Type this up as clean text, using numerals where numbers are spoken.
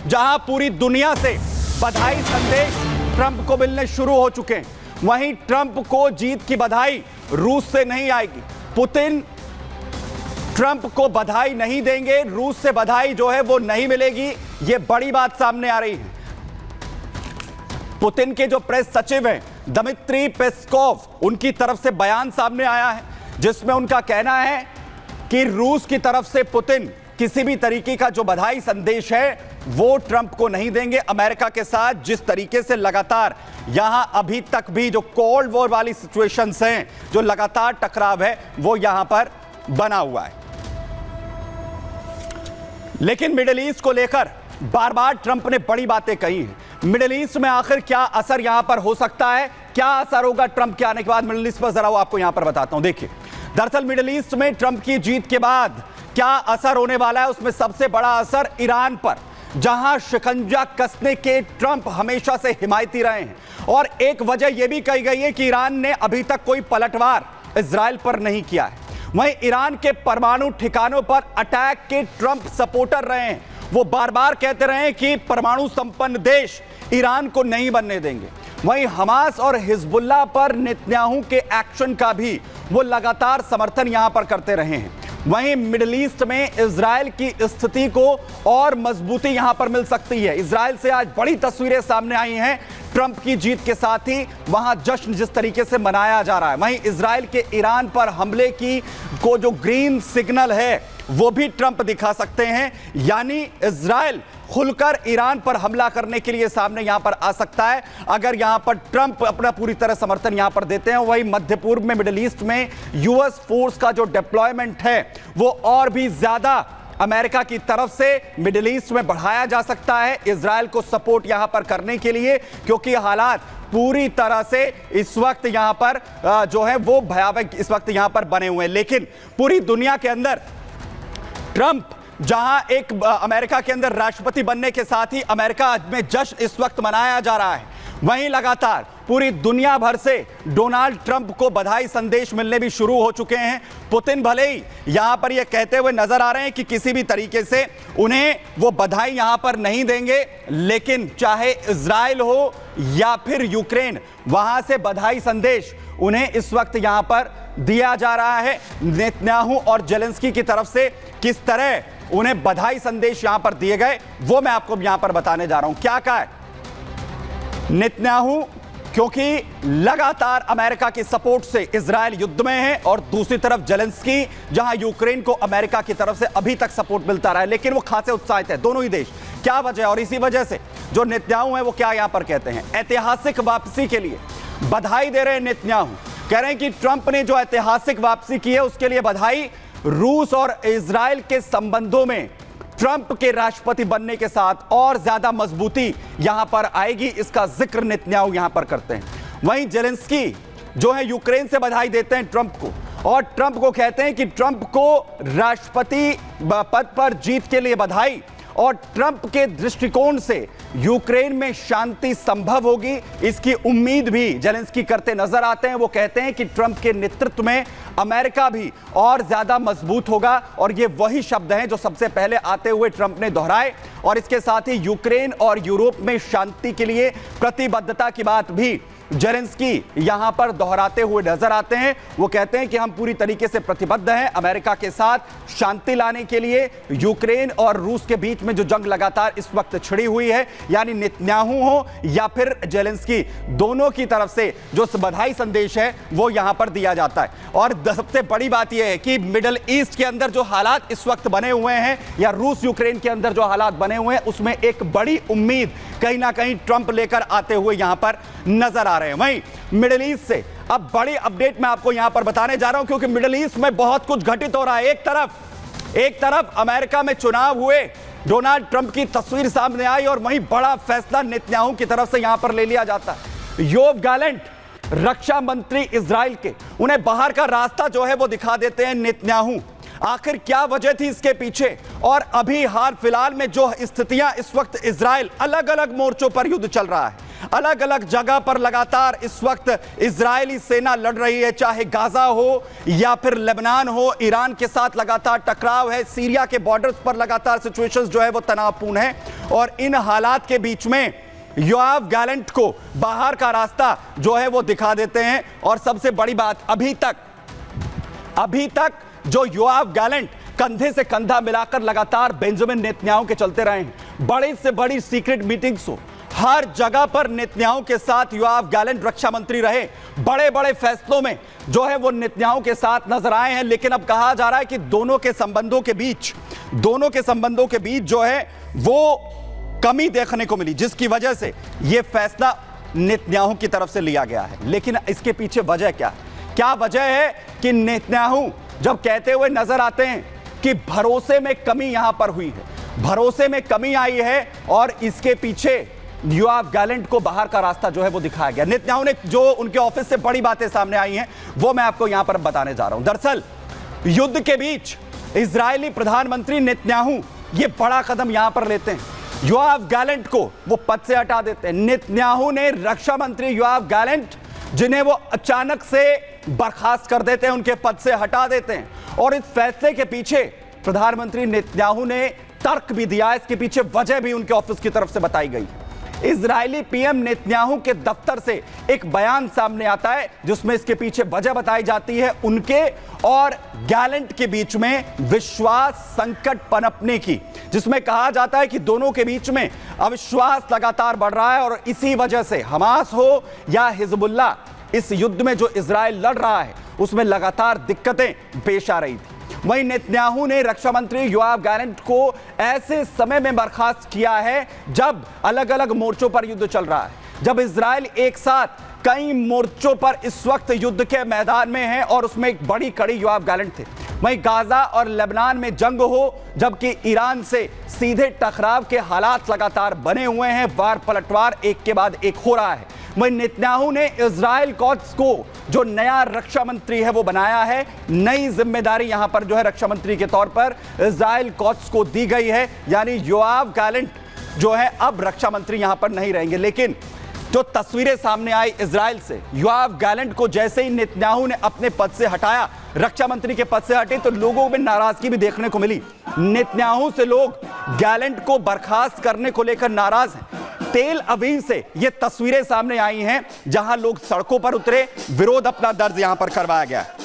जहां पूरी दुनिया से बधाई संदेश ट्रंप को मिलने शुरू हो चुके हैं, वहीं ट्रंप को जीत की बधाई रूस से नहीं आएगी। पुतिन ट्रंप को बधाई नहीं देंगे, रूस से बधाई जो है वो नहीं मिलेगी, ये बड़ी बात सामने आ रही है। पुतिन के जो प्रेस सचिव हैं दमित्री पेस्कोव, उनकी तरफ से बयान सामने आया है जिसमें उनका कहना है कि रूस की तरफ से पुतिन किसी भी तरीके का जो बधाई संदेश है वो ट्रंप को नहीं देंगे। अमेरिका के साथ जिस तरीके से लगातार यहां अभी तक भी जो कोल्ड वॉर वाली सिचुएशंस हैं, जो लगातार टकराव है, वो यहां पर बना हुआ है। लेकिन मिडिल ईस्ट को लेकर बार बार ट्रंप ने बड़ी बातें कही हैं। मिडिल ईस्ट में आखिर क्या असर यहां पर हो सकता है, क्या असर होगा ट्रंप के आने के बाद मिडिल ईस्ट पर, जरा वो आपको यहां पर बताता हूं। देखिए, दरअसल मिडिल ईस्ट में ट्रंप की जीत के बाद क्या असर होने वाला है, उसमें सबसे बड़ा असर ईरान पर, जहां शिकंजा कसने के ट्रंप हमेशा से हिमायती रहे हैं। और एक वजह यह भी कही गई है कि ईरान ने अभी तक कोई पलटवार इजराइल पर नहीं किया है। वहीं ईरान के परमाणु ठिकानों पर अटैक के ट्रंप सपोर्टर रहे हैं। वो बार बार कहते रहे हैं कि परमाणु संपन्न देश ईरान को नहीं बनने देंगे। वहीं हमास और हिजबुल्लाह पर नेतन्याहू के एक्शन का भी वो लगातार समर्थन यहां पर करते रहे हैं। वहीं मिडिल ईस्ट में इजराइल की स्थिति को और मजबूती यहां पर मिल सकती है। इजराइल से आज बड़ी तस्वीरें सामने आई हैं ट्रंप की जीत के साथ ही वहां जश्न जिस तरीके से मनाया जा रहा है। वहीं इजराइल के ईरान पर हमले की को जो ग्रीन सिग्नल है वो भी ट्रंप दिखा सकते हैं, यानी इजराइल खुलकर ईरान पर हमला करने के लिए सामने यहां पर आ सकता है अगर यहां पर ट्रंप अपना पूरी तरह समर्थन यहां पर देते हैं। वहीं मध्य पूर्व में, मिडिल ईस्ट में यूएस फोर्स का जो डिप्लॉयमेंट है वो और भी ज्यादा अमेरिका की तरफ से मिडिल ईस्ट में बढ़ाया जा सकता है इजराइल को सपोर्ट यहां पर करने के लिए, क्योंकि हालात पूरी तरह से इस वक्त यहां पर जो है वो भयावह इस वक्त यहां पर बने हुए हैं। लेकिन पूरी दुनिया के अंदर ट्रंप जहां एक अमेरिका के अंदर राष्ट्रपति बनने के साथ ही अमेरिका में जश्न इस वक्त मनाया जा रहा है, वहीं लगातार पूरी दुनिया भर से डोनाल्ड ट्रंप को बधाई संदेश मिलने भी शुरू हो चुके हैं। पुतिन भले ही यहां पर यह कहते हुए नजर आ रहे हैं कि किसी भी तरीके से उन्हें वो बधाई यहां पर नहीं देंगे, लेकिन चाहे इजराइल हो या फिर यूक्रेन, वहां से बधाई संदेश उन्हें इस वक्त यहां पर दिया जा रहा है। नेतन्याहू और जेलेंस्की की तरफ से किस तरह उन्हें बधाई संदेश यहां पर दिए गए वो मैं आपको यहां पर बताने जा रहा हूं। क्या कहा है नेतन्याहू, क्योंकि लगातार अमेरिका की सपोर्ट से इजराइल युद्ध में है और दूसरी तरफ जेलेंस्की जहां यूक्रेन को अमेरिका की तरफ से अभी तक सपोर्ट मिलता रहा है, लेकिन वो खासे उत्साहित है दोनों ही देश। क्या वजह है, और इसी वजह से जो नेतन्याहू है वो क्या यहां पर कहते हैं, ऐतिहासिक वापसी के लिए बधाई दे रहे हैं नेतन्याहू। कह रहे हैं कि ट्रंप ने जो ऐतिहासिक वापसी की है उसके लिए बधाई। रूस और इजराइल के संबंधों में ट्रंप के राष्ट्रपति बनने के साथ और ज्यादा मजबूती यहां पर आएगी, इसका जिक्र नेतन्याहू यहां पर करते हैं। वहीं जेलेंस्की जो है यूक्रेन से बधाई देते हैं ट्रंप को, और ट्रंप को कहते हैं कि ट्रंप को राष्ट्रपति पद पर जीत के लिए बधाई, और ट्रंप के दृष्टिकोण से यूक्रेन में शांति संभव होगी, इसकी उम्मीद भी जेलेंस्की करते नजर आते हैं। वो कहते हैं कि ट्रंप के नेतृत्व में अमेरिका भी और ज्यादा मजबूत होगा, और ये वही शब्द हैं जो सबसे पहले आते हुए ट्रंप ने दोहराए। और इसके साथ ही यूक्रेन और यूरोप में शांति के लिए प्रतिबद्धता की बात भी जेलेंस्की यहां पर दोहराते हुए नजर आते हैं। वो कहते हैं कि हम पूरी तरीके से प्रतिबद्ध हैं अमेरिका के साथ शांति लाने के लिए। यूक्रेन और रूस के बीच में जो जंग लगातार इस वक्त छिड़ी हुई है, यानी नेतन्याहू हो या फिर जेलेंस्की, दोनों की तरफ से जो बधाई संदेश है वो यहां पर दिया जाता है। और सबसे बड़ी बात यह है कि मिडिल ईस्ट के अंदर जो हालात इस वक्त बने हुए हैं, या रूस यूक्रेन के अंदर जो हालात बने हुए हैं, उसमें एक बड़ी उम्मीद कहीं ना कहीं ट्रंप लेकर आते हुए यहां पर नजर आ रहे हैं। वहीं मिडिल ईस्ट से अब बड़ी अपडेट मैं आपको यहां पर बताने जा रहा हूं, क्योंकि मिडिल ईस्ट में बहुत कुछ घटित हो रहा है। एक तरफ अमेरिका में चुनाव हुए, डोनाल्ड ट्रंप की तस्वीर सामने आई, और वहीं बड़ा फैसला नेतन्याहू की तरफ से यहां पर ले लिया जाता है। योव गैलेंट रक्षा मंत्री इजराइल के, उन्हें बाहर का रास्ता जो है वो दिखा देते हैं नेतन्याहू। आखिर क्या वजह थी इसके पीछे? और अभी हाल फिलहाल में जो स्थितियां इस वक्त इजराइल, अलग अलग मोर्चों पर युद्ध चल रहा है, अलग अलग जगह पर लगातार इस वक्त इजरायली सेना लड़ रही है, चाहे गाजा हो या फिर लेबनान हो, ईरान के साथ लगातार टकराव है, सीरिया के बॉर्डर्स पर लगातार सिचुएशंस जो है वो तनावपूर्ण है। और इन हालात के बीच में योआव गैलेंट को बाहर का रास्ता जो है वो दिखा देते हैं। और सबसे बड़ी बात, अभी तक जो योआव गैलेंट कंधे से कंधा मिलाकर लगातार बेंजामिन नेतन्याहू के चलते रहे हैं, बड़ी से बड़ी सीक्रेट मीटिंग्स हो, हर जगह पर नेतन्याहू के साथ योआव गैलेंट रक्षा मंत्री रहे, बड़े बड़े फैसलों में जो है वो नेतन्याहू के साथ नजर आए हैं। लेकिन अब कहा जा रहा है कि दोनों के संबंधों के बीच जो है वो कमी देखने को मिली, जिसकी वजह से यह फैसला नेतन्याहू की तरफ से लिया गया है। लेकिन इसके पीछे वजह क्या वजह है कि नेतन्याहू जब कहते हुए नजर आते हैं कि भरोसे में कमी यहां पर हुई है, भरोसे में कमी आई है, और इसके पीछे योआव गैलेंट को बाहर का रास्ता जो है वो दिखाया गया। नेतन्याहू ने जो उनके ऑफिस से बड़ी बातें सामने आई हैं वो मैं आपको यहां पर बताने जा रहा हूं। दरअसल युद्ध के बीच इजरायली प्रधानमंत्री नेतन्याहू ये बड़ा कदम यहां पर लेते हैं, योआव गैलेंट को वो पद से हटा देते हैं। नेतन्याहू ने रक्षा मंत्री योआव गैलेंट, जिन्हें वो अचानक से बर्खास्त कर देते हैं, उनके पद से हटा देते हैं। और इस फैसले के पीछे प्रधानमंत्री नेतन्याहू ने तर्क भी दिया, इसके पीछे वजह भी उनके ऑफिस की तरफ से बताई गई। इजरायली पीएम नेतन्याहू के दफ्तर से एक बयान सामने आता है जिसमें इसके पीछे वजह बताई जाती है उनके और गैलेंट के बीच में विश्वास संकट पनपने की, जिसमें कहा जाता है कि दोनों के बीच में अविश्वास लगातार बढ़ रहा है और इसी वजह से हमास हो या हिजबुल्लाह, इस युद्ध में जो इजराइल लड़ रहा है उसमें लगातार दिक्कतें पेश आ रही थी। वहीं नेतन्याहू ने रक्षा मंत्री योआव गैलेंट को ऐसे समय में बर्खास्त किया है जब अलग अलग मोर्चों पर युद्ध चल रहा है, जब इजराइल एक साथ कई मोर्चों पर इस वक्त युद्ध के मैदान में है और उसमें एक बड़ी कड़ी योआव गैलेंट थे। वहीं गाजा और लेबनान में जंग हो, जबकि ईरान से सीधे टकराव के हालात लगातार बने हुए हैं, वार पलटवार एक के बाद एक हो रहा है। वहीं नेतन्याहू ने इजराइल कोट्स को जो नया रक्षा मंत्री है वो बनाया है, नई जिम्मेदारी यहां पर जो है रक्षा मंत्री के तौर पर इजराइल कोट्स को दी गई है, यानी योआव गैलेंट जो है अब रक्षा मंत्री यहां पर नहीं रहेंगे। लेकिन जो तस्वीरें सामने आई इजराइल से, योआव गैलेंट को जैसे ही नेतन्याहू ने अपने पद से हटाया, रक्षा मंत्री के पद से हटे, तो लोगों में नाराजगी भी देखने को मिली। नेतन्याहू से लोग गैलेंट को बर्खास्त करने को लेकर नाराज हैं। तेल अवीव से ये तस्वीरें सामने आई हैं जहां लोग सड़कों पर उतरे, विरोध अपना दर्ज यहां पर करवाया गया है।